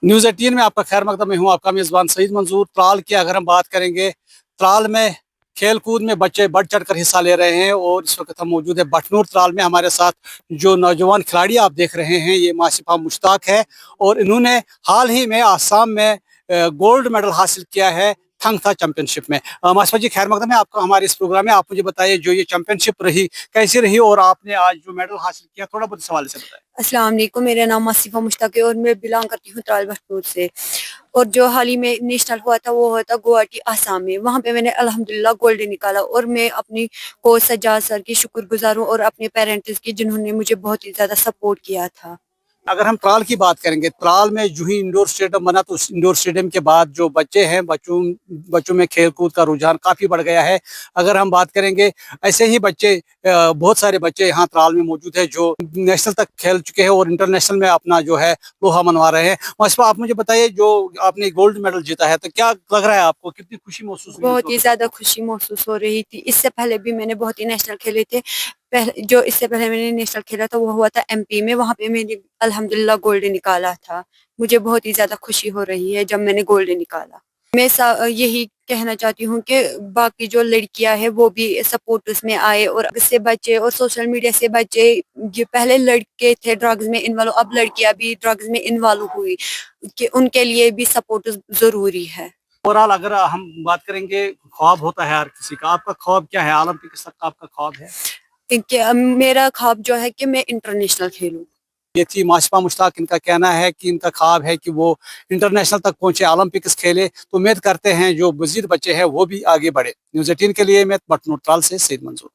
News 18 में आपका खैर मकदम। मैं हूँ आपका मेज़बान सईद मंजूर। त्राल की अगर हम बात करेंगे, त्राल में खेल कूद में बच्चे बढ़ चढ़ कर हिस्सा ले रहे हैं और इस वक्त हम मौजूद है बटनूर त्राल में। हमारे साथ जो नौजवान खिलाड़ी आप देख रहे हैं, ये मासिफा मुश्ताक है और इन्होंने हाल ही में आसाम में गोल्ड मेडल हासिल किया है थंगता चैंपियनशिप में। मासिफा जी, खैर मकदम है आपका हमारे इस प्रोग्राम में। आप मुझे बताइए, जो ये चैंपियनशिप रही कैसी रही और आपने आज जो मेडल हासिल किया, थोड़ा बहुत सवाल से बताएं। अस्सलाम वालेकुम, मेरा नाम आसिफा मुश्ताक है और मैं बिलोंग करती हूँ त्राल बटनूर से। और जो हाल ही में नेशनल हुआ था वो हुआ था गुवाहाटी आसाम में। वहाँ पे मैंने अल्हम्दुलिल्लाह गोल्ड निकाला और मैं अपनी कोच सज्जाद सर की शुक्रगुजार हूँ और अपने पेरेंट्स की, जिन्होंने मुझे बहुत ही ज़्यादा सपोर्ट किया था। अगर हम त्राल की बात करेंगे, त्राल में जो ही इंडोर स्टेडियम बना, तो उस इंडोर स्टेडियम के बाद जो बच्चे हैं, बच्चों में खेल कूद का रुझान काफ़ी बढ़ गया है। अगर हम बात करेंगे, ऐसे ही बच्चे बहुत सारे बच्चे यहाँ त्राल में मौजूद है जो नेशनल तक खेल चुके हैं और इंटरनेशनल में अपना जो है लोहा मनवा रहे हैं। मासिफा, आप मुझे बताइए, जो आपने गोल्ड मेडल जीता है, तो क्या लग रहा है आपको, कितनी खुशी महसूस हुई उस बहुत ही वक्त? ज़्यादा खुशी महसूस हो रही थी। इससे पहले भी मैंने बहुत ही नेशनल खेले थे। जो इससे पहले मैंने नेशनल खेला था वो हुआ था एमपी में। वहाँ पे मैंने अल्हम्दुलिल्लाह गोल्ड निकाला था। मुझे बहुत ही ज़्यादा खुशी हो रही है जब मैंने गोल्ड निकाला। मैं यही कहना चाहती हूँ कि बाकी जो लड़कियां हैं वो भी सपोर्ट उसमें आए और इससे बच्चे और सोशल मीडिया से बच्चे। जो पहले लड़के थे ड्रग्स में इन्वॉल्व, अब लड़कियां भी ड्रग्स में इन्वॉल्व हुई कि उनके लिए भी सपोर्ट जरूरी है। ओवरऑल अगर हम बात करेंगे, ख्वाब होता है हर किसी का। आपका ख्वाब क्या है? ओलंपिक तक का आपका ख्वाब है? कि मेरा ख्वाब जो है कि मैं इंटरनेशनल खेलूं। ये थी माशिफा मुश्ताक। इनका कहना है कि इनका ख्वाब है कि वो इंटरनेशनल तक पहुंचे, ओलंपिक्स खेले। तो उम्मीद करते हैं जो मजीद बच्चे हैं वो भी आगे बढ़े। न्यूज़ 18 के लिए मैं बटनूर त्राल से सईद मंजूर।